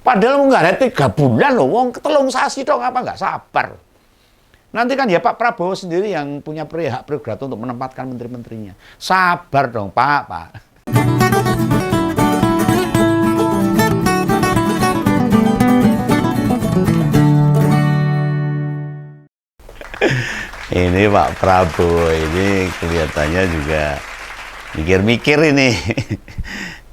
Padahal nggak ada 3 bulan loh, wong telung sasi dong, apa nggak sabar. Nanti kan ya Pak Prabowo sendiri yang punya hak prerogatif untuk menempatkan menteri-menterinya. Sabar dong Pak. Ini Pak Prabowo ini kelihatannya juga mikir-mikir ini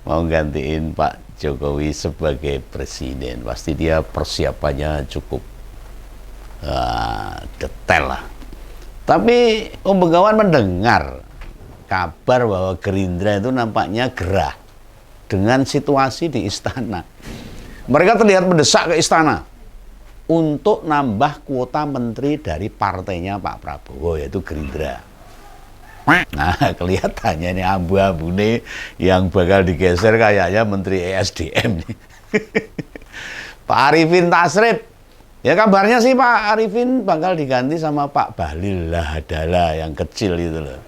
mau gantiin Pak Jokowi sebagai presiden. Pasti dia persiapannya cukup detail lah. Tapi Om Begawan mendengar kabar bahwa Gerindra itu nampaknya gerah dengan situasi di istana. Mereka terlihat mendesak ke istana untuk nambah kuota menteri dari partainya Pak Prabowo, yaitu Gerindra. Nah, kelihatannya ini abu-abu nih yang bakal digeser kayaknya Menteri ESDM nih. Pak Arifin Tasrif. Ya kabarnya sih Pak Arifin bakal diganti sama Pak Bahlil Lahadalah yang kecil itu loh.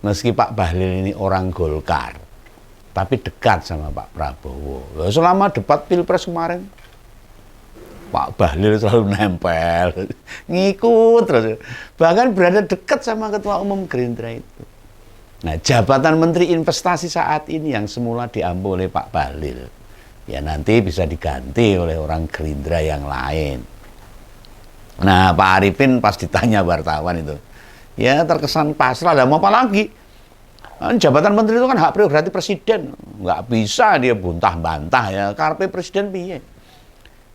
Meski Pak Bahlil ini orang Golkar, tapi dekat sama Pak Prabowo. Selama debat Pilpres kemarin, Pak Bahlil selalu nempel, ngikut terus. Bahkan berada dekat sama Ketua Umum Gerindra itu. Nah, jabatan Menteri Investasi saat ini yang semula diambil oleh Pak Bahlil, ya nanti bisa diganti oleh orang Gerindra yang lain. Nah, Pak Arifin pas ditanya wartawan itu, ya terkesan pasrah, lah mau apa lagi? Jabatan menteri itu kan hak prerogatif presiden, nggak bisa dia buntah-bantah ya, karepe presiden piye?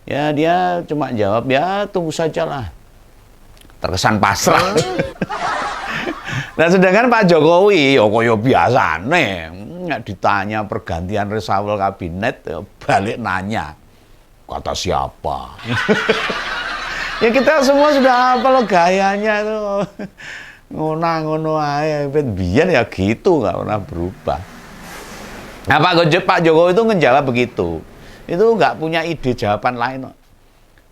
Ya dia cuma jawab, ya tunggu saja lah. Terkesan pasrah. Nah sedangkan Pak Jokowi, koyo biasane, nggak ditanya pergantian reshuffle kabinet, balik nanya, kata siapa? Ya kita semua sudah apa lo gayanya tuh, ngono aja, biar ya gitu, nggak pernah berubah. Nah Pak Jokowi itu ngejawab begitu. Itu nggak punya ide jawaban lain.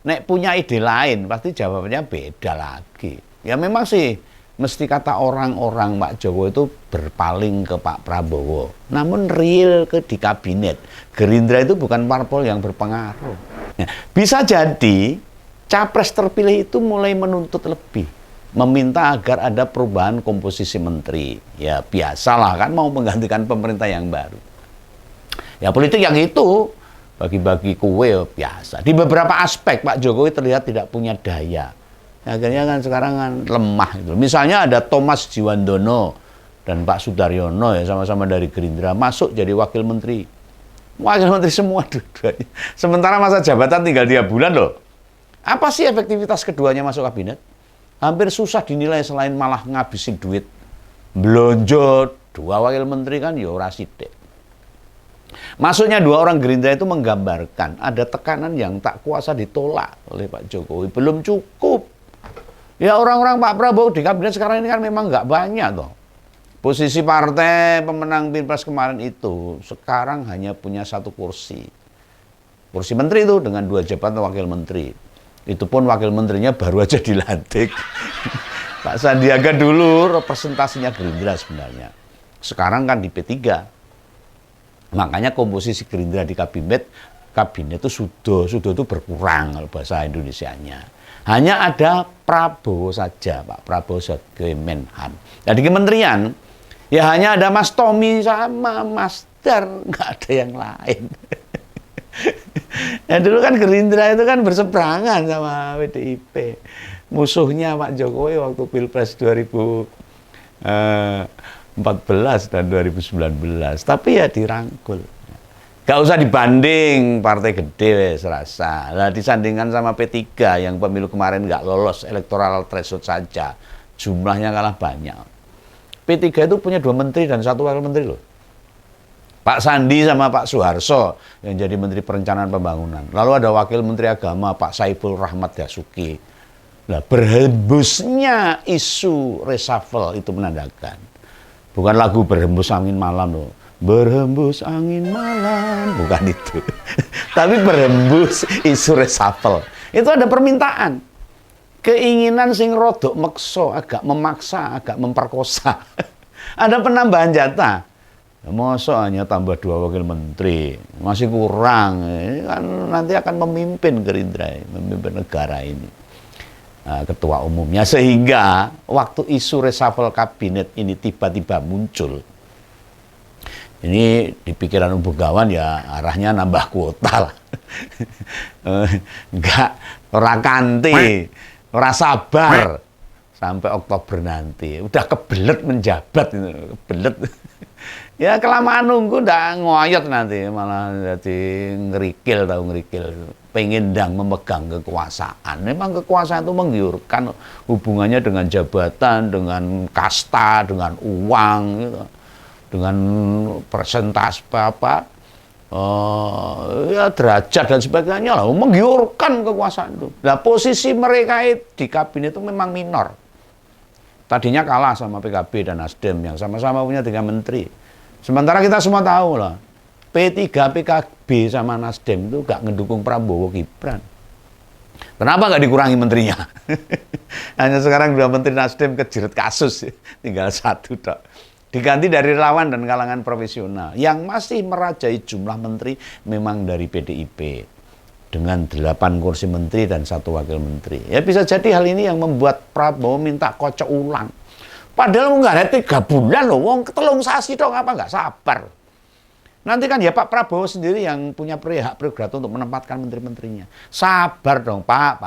Nek punya ide lain, pasti jawabannya beda lagi. Ya memang sih, mesti kata orang-orang Pak Jokowi itu berpaling ke Pak Prabowo. Namun real di kabinet, Gerindra itu bukan parpol yang berpengaruh. Nah, bisa jadi capres terpilih itu mulai menuntut lebih. Meminta agar ada perubahan komposisi menteri. Ya biasalah kan mau menggantikan pemerintah yang baru. Ya politik yang itu bagi-bagi kue biasa. Di beberapa aspek Pak Jokowi terlihat tidak punya daya. Akhirnya kan sekarang kan lemah gitu. Misalnya ada Thomas Jiwandono dan Pak Sudaryono ya sama-sama dari Gerindra masuk jadi wakil menteri. Wakil menteri semua dua-duanya. Sementara masa jabatan tinggal 3 bulan loh. Apa sih efektivitas keduanya masuk kabinet? Hampir susah dinilai selain malah ngabisin duit. Blonjo 2 wakil menteri kan ya ora sithik. Masuknya 2 orang Gerindra itu menggambarkan ada tekanan yang tak kuasa ditolak oleh Pak Jokowi. Belum cukup. Ya orang-orang Pak Prabowo di kabinet sekarang ini kan memang nggak banyak toh. Posisi partai pemenang Pilpres kemarin itu sekarang hanya punya 1 kursi. Kursi menteri itu dengan 2 jabatan wakil menteri. Itu pun wakil menterinya baru aja dilantik. Pak Sandiaga dulu representasinya Gerindra sebenarnya. Sekarang kan di P3. Makanya komposisi Gerindra di kabinet itu sudah itu berkurang kalau bahasa Indonesianya. Hanya ada Prabowo saja, Pak Prabowo sebagai Menhan. Nah di kementerian ya hanya ada Mas Tommy sama Mas Dar, nggak ada yang lain. Nah dulu kan Gerindra itu kan berseberangan sama PDIP. Musuhnya Pak Jokowi waktu Pilpres 2014 dan 2019. Tapi ya dirangkul. Gak usah dibanding partai gede serasa. Nah disandingkan sama P3 yang pemilu kemarin gak lolos electoral threshold saja. Jumlahnya kalah banyak. P3 itu punya 2 menteri dan 1 wakil menteri loh. Pak Sandi sama Pak Soeharto yang jadi Menteri Perencanaan Pembangunan. Lalu ada Wakil Menteri Agama Pak Saiful Rahmat Dasuki. Nah, berhembusnya isu reshuffle itu menandakan. Bukan lagu Berhembus Angin Malam loh. Berhembus angin malam. Bukan itu. Tapi berhembus isu reshuffle. Itu ada permintaan. Keinginan sing rodok mekso, agak memaksa, agak memperkosa. Ada penambahan jatah. Masa hanya tambah 2 wakil menteri, masih kurang. Ini kan nanti akan memimpin Gerindra, memimpin negara ini. Ketua umumnya, sehingga waktu isu reshuffle kabinet ini tiba-tiba muncul, ini di pikiran Begawan ya arahnya nambah kuota lah. Enggak, ora kanti, ora sabar sampai Oktober nanti. Udah kebelet menjabat, kebelet. Ya kelamaan nunggu ndak ngoyot nanti, malah jadi ngerikil, tahu ngerikil. Pengen dang memegang kekuasaan. Memang kekuasaan itu menggiurkan, hubungannya dengan jabatan, dengan kasta, dengan uang, gitu. Dengan persentase apa, ya derajat dan sebagainya lah, menggiurkan kekuasaan itu. Nah posisi mereka di kabinet itu memang minor. Tadinya kalah sama PKB dan Nasdem yang sama-sama punya 3 menteri. Sementara kita semua tahu lah, P3, PKB sama Nasdem itu gak ngedukung Prabowo Gibran. Kenapa gak dikurangi menterinya? Hanya sekarang 2 menteri Nasdem kejerat kasus, tinggal 1 dok. Diganti dari relawan dan kalangan profesional. Yang masih merajai jumlah menteri memang dari PDIP. Dengan 8 kursi menteri dan 1 wakil menteri. Ya bisa jadi hal ini yang membuat Prabowo minta kocok ulang. Padahal nggak ada 3 bulan loh, wong telung sasi dong, apa nggak sabar. Nanti kan ya Pak Prabowo sendiri yang punya hak prerogatif untuk menempatkan menteri-menterinya. Sabar dong Pak.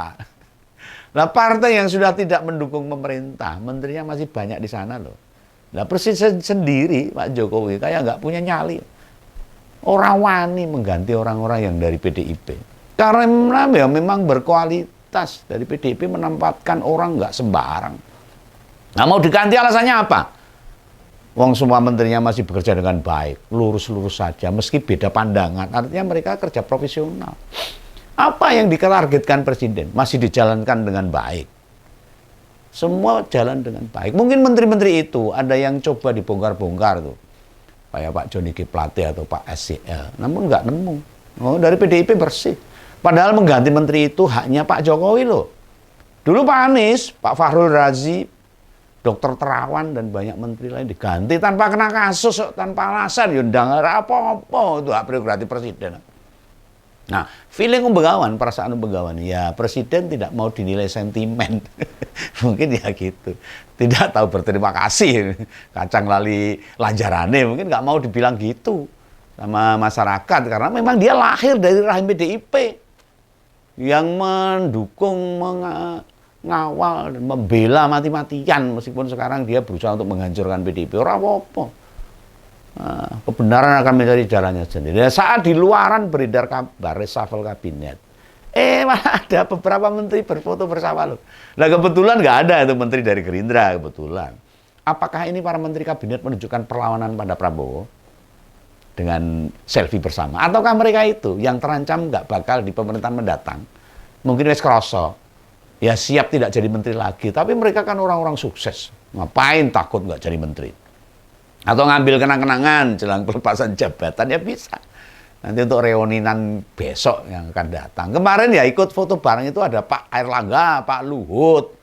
Nah partai yang sudah tidak mendukung pemerintah, menterinya masih banyak di sana loh. Nah presiden sendiri Pak Jokowi kayak nggak punya nyali. Orang wani mengganti orang-orang yang dari PDIP. Karena ya memang berkualitas, dari PDIP menempatkan orang nggak sembarang. Nah mau diganti alasannya apa? Wong semua menterinya masih bekerja dengan baik, lurus-lurus saja, meski beda pandangan. Artinya mereka kerja profesional. Apa yang ditargetkan presiden masih dijalankan dengan baik. Semua jalan dengan baik. Mungkin menteri-menteri itu ada yang coba dibongkar-bongkar tuh, kayak Pak Johnny G. Plate atau Pak SCL. Namun nggak nemu. Oh, dari PDIP bersih. Padahal mengganti menteri itu haknya Pak Jokowi loh. Dulu Pak Anies, Pak Fahrul Razi, Dr. Terawan dan banyak menteri lain diganti tanpa kena kasus, tanpa alasan, yundang apa-apa, itu hak prerogatif presiden. Nah, feeling Begawan, perasaan Begawan, ya presiden tidak mau dinilai sentimen, mungkin ya gitu, tidak tahu berterima kasih, kacang lali lanjarane, mungkin nggak mau dibilang gitu sama masyarakat, karena memang dia lahir dari rahim PDIP yang mendukung, ngawal dan membela mati-matian, meskipun sekarang dia berusaha untuk menghancurkan PDIP. Ora apa-apa. Nah, kebenaran akan mencari jalannya sendiri. Nah, saat di luaran beredar kabar reshuffle kabinet, malah ada beberapa menteri berfoto bersama loh. Nah kebetulan nggak ada itu menteri dari Gerindra kebetulan. Apakah ini para menteri kabinet menunjukkan perlawanan pada Prabowo dengan selfie bersama? Ataukah mereka itu yang terancam nggak bakal di pemerintahan mendatang? Mungkin wis kroso. Ya siap tidak jadi menteri lagi, tapi mereka kan orang-orang sukses. Ngapain takut nggak jadi menteri? Atau ngambil kenang-kenangan jelang pelepasan jabatan, ya bisa. Nanti untuk reuninan besok yang akan datang. Kemarin ya ikut foto bareng itu ada Pak Airlangga, Pak Luhut,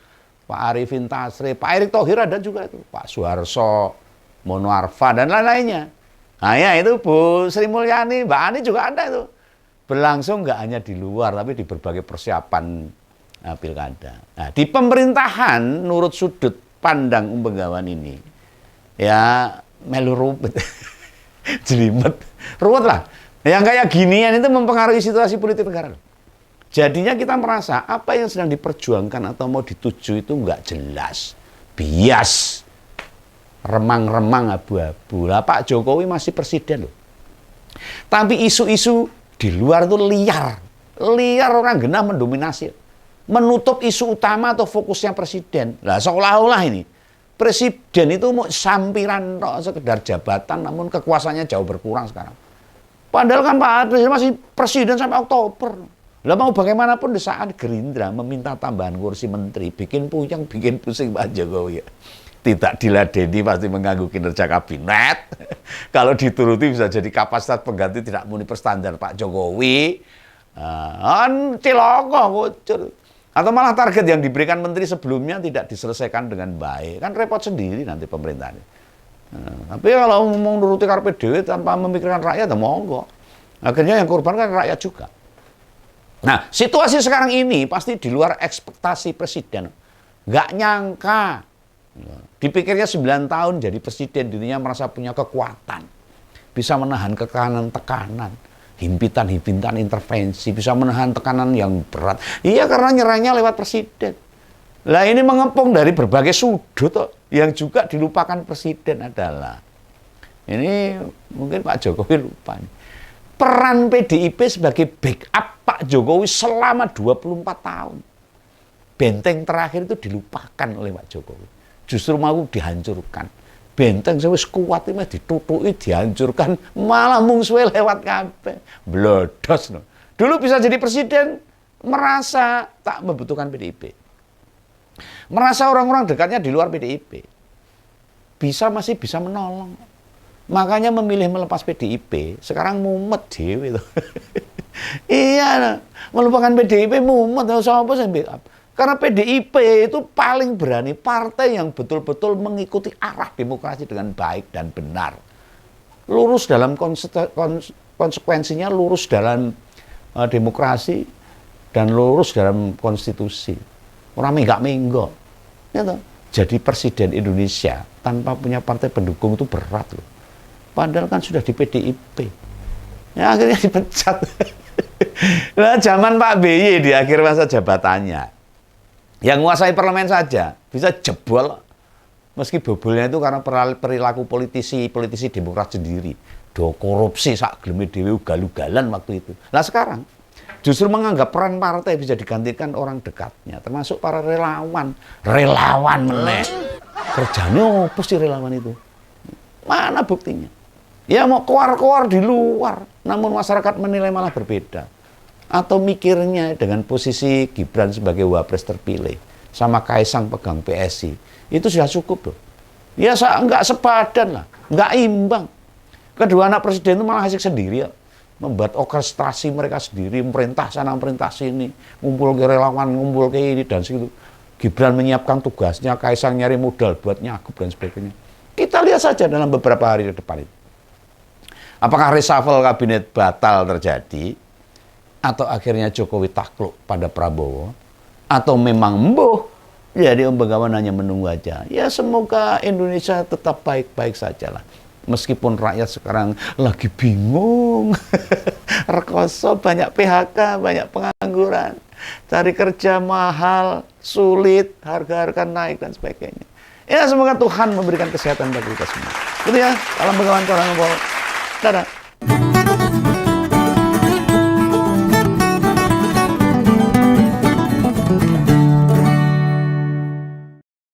Pak Arifin Tasrif, Pak Erick Thohir ada juga itu, Pak Suharso, Mono Arfa, dan lain-lainnya. Nah ya itu Bu Sri Mulyani, Mbak Ani juga ada itu. Berlangsung nggak hanya di luar, tapi di berbagai persiapan pilkada. Nah, di pemerintahan, menurut sudut pandang Begawan ini, ya melu ruwet, jelimet, ruwet lah. Yang kayak ginian itu mempengaruhi situasi politik negara. Jadinya kita merasa apa yang sedang diperjuangkan atau mau dituju itu nggak jelas, bias, remang-remang abu-abu. Lah Pak Jokowi masih presiden loh. Tapi isu-isu di luar itu liar orang genah mendominasi. Menutup isu utama atau fokusnya presiden. Nah, seolah-olah ini presiden itu mau sampiran sekedar jabatan, namun kekuasaannya jauh berkurang sekarang. Padahal kan Pak Presiden masih presiden sampai Oktober. Lah mau bagaimanapun di saat Gerindra meminta tambahan kursi menteri, bikin puyeng, bikin pusing Pak Jokowi. Tidak diladeni pasti mengganggu kinerja kabinet. Kalau dituruti bisa jadi kapasitas pengganti tidak memenuhi standar Pak Jokowi. Ciloko kucur. Atau malah target yang diberikan menteri sebelumnya tidak diselesaikan dengan baik. Kan repot sendiri nanti pemerintahnya. Nah, tapi kalau mau nuruti karepe dhewe tanpa memikirkan rakyat, ya monggo. Akhirnya yang korban kan rakyat juga. Nah, situasi sekarang ini pasti di luar ekspektasi presiden. Nggak nyangka. Dipikirnya 9 tahun jadi presiden, dirinya merasa punya kekuatan. Bisa menahan tekanan-tekanan, himpitan-himpitan intervensi, bisa menahan tekanan yang berat. Iya, karena nyerahnya lewat presiden. Lah ini mengepung dari berbagai sudut, yang juga dilupakan presiden adalah, ini mungkin Pak Jokowi lupa nih, peran PDIP sebagai backup Pak Jokowi selama 24 tahun. Benteng terakhir itu dilupakan oleh Pak Jokowi. Justru mau dihancurkan. Benteng sewis kuat itu ditutuki, dihancurkan, malah mung suwe lewat kabeh. Blodos no. Dulu bisa jadi presiden merasa tak membutuhkan PDIP. Merasa orang-orang dekatnya di luar PDIP. Masih bisa menolong. Makanya memilih melepas PDIP. Sekarang mumet dewe itu. Iya, melupakan PDIP mumet, sama apa sih backup. Karena PDIP itu paling berani, partai yang betul-betul mengikuti arah demokrasi dengan baik dan benar. Lurus dalam konsekuensinya, lurus dalam demokrasi, dan lurus dalam konstitusi. Orang menggak-menggok. Ya, jadi presiden Indonesia tanpa punya partai pendukung itu berat loh. Padahal kan sudah di PDIP. Ya akhirnya dipecat. Nah, zaman Pak BY di akhir masa jabatannya, yang menguasai parlemen saja bisa jebol, meski bobolnya itu karena perilaku politisi demokrat sendiri. Do korupsi sak geleme dhewe ugal-ugalan waktu itu. Nah sekarang justru menganggap peran partai bisa digantikan orang dekatnya, termasuk para relawan meneh. Kerjanya apa sih relawan itu? Mana buktinya? Ya mau keluar di luar, namun masyarakat menilai malah berbeda. Atau mikirnya dengan posisi Gibran sebagai wapres terpilih sama Kaisang pegang PSI, itu sudah cukup loh. Ya nggak sepadan lah, nggak imbang. Kedua anak presiden itu malah asik sendiri ya. Membuat orkestrasi mereka sendiri, merintah sana merintah sini, ngumpul ke relawan, ngumpul ke ini dan segitu. Gibran menyiapkan tugasnya, Kaisang nyari modal buat nyagup dan sebagainya. Kita lihat saja dalam beberapa hari ke depan itu. Apakah reshuffle kabinet batal terjadi? Atau akhirnya Jokowi takluk pada Prabowo, atau memang mbuh, jadi Om Begawan hanya menunggu aja. Ya semoga Indonesia tetap baik-baik saja lah. Meskipun rakyat sekarang lagi bingung, rekoso, banyak PHK, banyak pengangguran, cari kerja mahal, sulit, harga-harga naik dan sebagainya. Ya semoga Tuhan memberikan kesehatan bagi kita semua. Gitu ya, salam Begawan, salam Dadah.